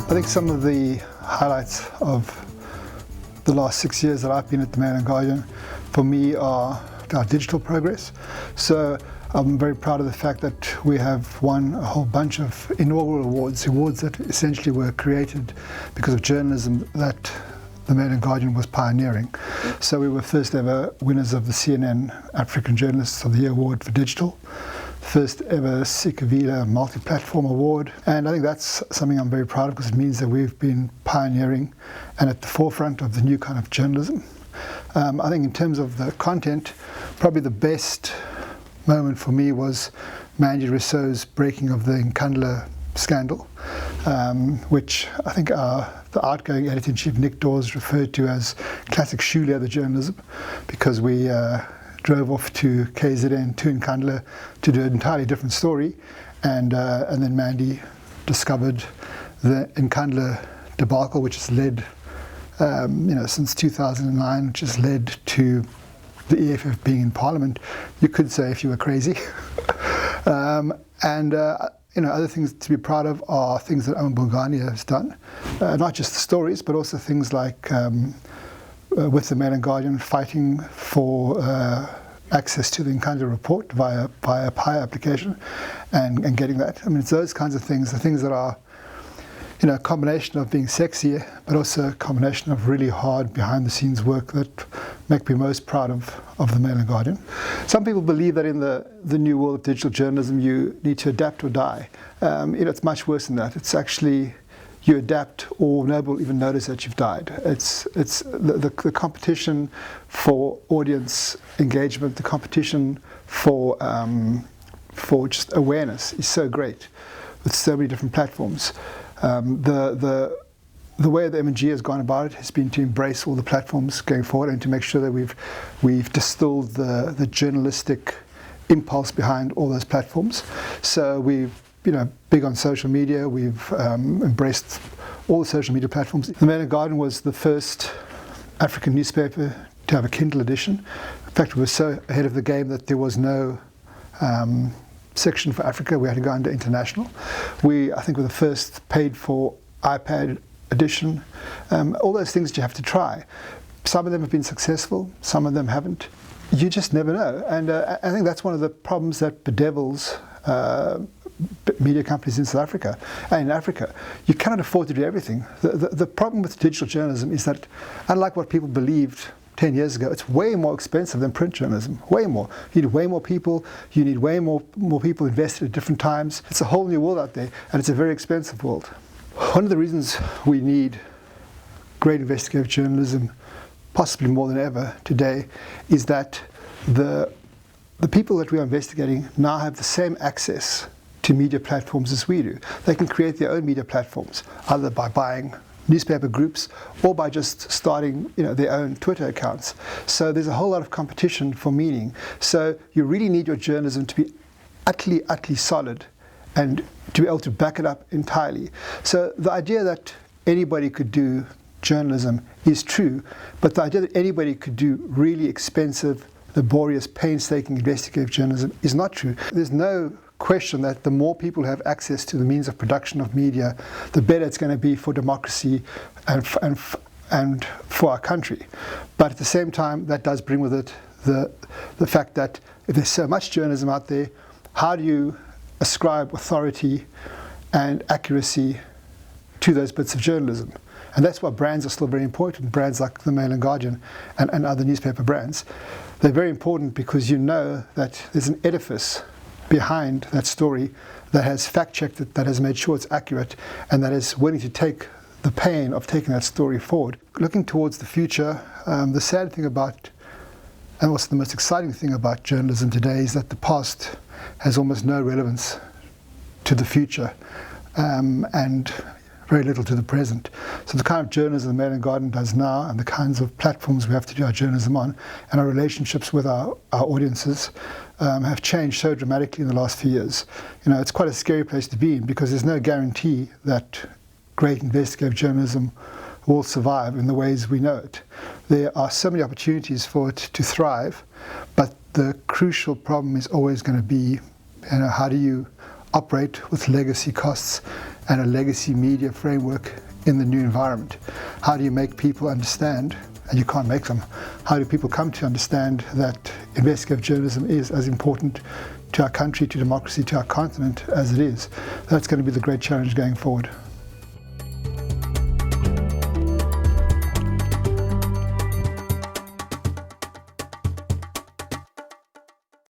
I think some of the highlights of the last 6 years that I've been at the Mail and Guardian, for me, are our digital progress. So I'm very proud of the fact that we have won a whole bunch of inaugural awards that essentially were created because of journalism that the Mail and Guardian was pioneering. So we were first ever winners of the CNN African Journalists of the Year Award for Digital, first ever Sikavila Multi-Platform Award, and I think that's something I'm very proud of because it means that we've been pioneering and at the forefront of the new kind of journalism. I think in terms of the content, probably the best moment for me was Mandy Rousseau's breaking of the Nkandla scandal, which I think the outgoing editor-in-chief Nick Dawes referred to as classic shoe leather journalism, because we drove off to KZN, to Nkandla, to do an entirely different story, and then Mandy discovered the Nkandla debacle, which has led, since 2009, which has led to the EFF being in Parliament. You could say if you were crazy. Other things to be proud of are things that Owen Bongania has done, not just the stories, but also things like with the Mail and Guardian fighting for access to the Nkandla report via a PI application and getting that. I mean, it's those kinds of things, the things that are, a combination of being sexy, but also a combination of really hard behind-the-scenes work that make me most proud of the Mail and Guardian. Some people believe that in the new world of digital journalism, you need to adapt or die. It's much worse than that. It's actually you adapt or nobody will even notice that you've died. It's the competition for audience engagement, the competition for just awareness is so great with so many different platforms. The way the M&G has gone about it has been to embrace all the platforms going forward and to make sure that we've distilled the journalistic impulse behind all those platforms. So we've big on social media. We've embraced all the social media platforms. The Mail and Guardian was the first African newspaper to have a Kindle edition. In fact, we were so ahead of the game that there was no section for Africa. We had to go under international. I think, were the first paid-for iPad edition. All those things that you have to try. Some of them have been successful, some of them haven't. You just never know. And I think that's one of the problems that bedevils media companies in South Africa and in Africa. You cannot afford to do everything. The problem with digital journalism is that, unlike what people believed 10 years ago, it's way more expensive than print journalism, way more. You need way more people, you need way more people invested at different times. It's a whole new world out there, and it's a very expensive world. One of the reasons we need great investigative journalism, possibly more than ever today, is that the people that we are investigating now have the same access to media platforms as we do. They can create their own media platforms, either by buying newspaper groups or by just starting their own Twitter accounts. So there's a whole lot of competition for meaning. So you really need your journalism to be utterly solid and to be able to back it up entirely. So the idea that anybody could do journalism is true, but the idea that anybody could do really expensive, laborious, painstaking investigative journalism is not true. There's no question that the more people have access to the means of production of media, the better it's going to be for democracy and for our country. But at the same time, that does bring with it the fact that if there's so much journalism out there, how do you ascribe authority and accuracy to those bits of journalism? And that's why brands are still very important. Brands like the Mail and Guardian and other newspaper brands, they're very important because you know that there's an edifice behind that story that has fact-checked it, that has made sure it's accurate, and that is willing to take the pain of taking that story forward. Looking towards the future, the sad thing about, and also the most exciting thing about journalism today, is that the past has almost no relevance to the future, and very little to the present. So the kind of journalism the Mail and Guardian does now, and the kinds of platforms we have to do our journalism on, and our relationships with our audiences have changed so dramatically in the last few years. It's quite a scary place to be in, because there's no guarantee that great investigative journalism will survive in the ways we know it. There are so many opportunities for it to thrive, but the crucial problem is always going to be, how do you operate with legacy costs and a legacy media framework in the new environment. How do you make people understand, and you can't make them, how do people come to understand that investigative journalism is as important to our country, to democracy, to our continent as it is? That's going to be the great challenge going forward.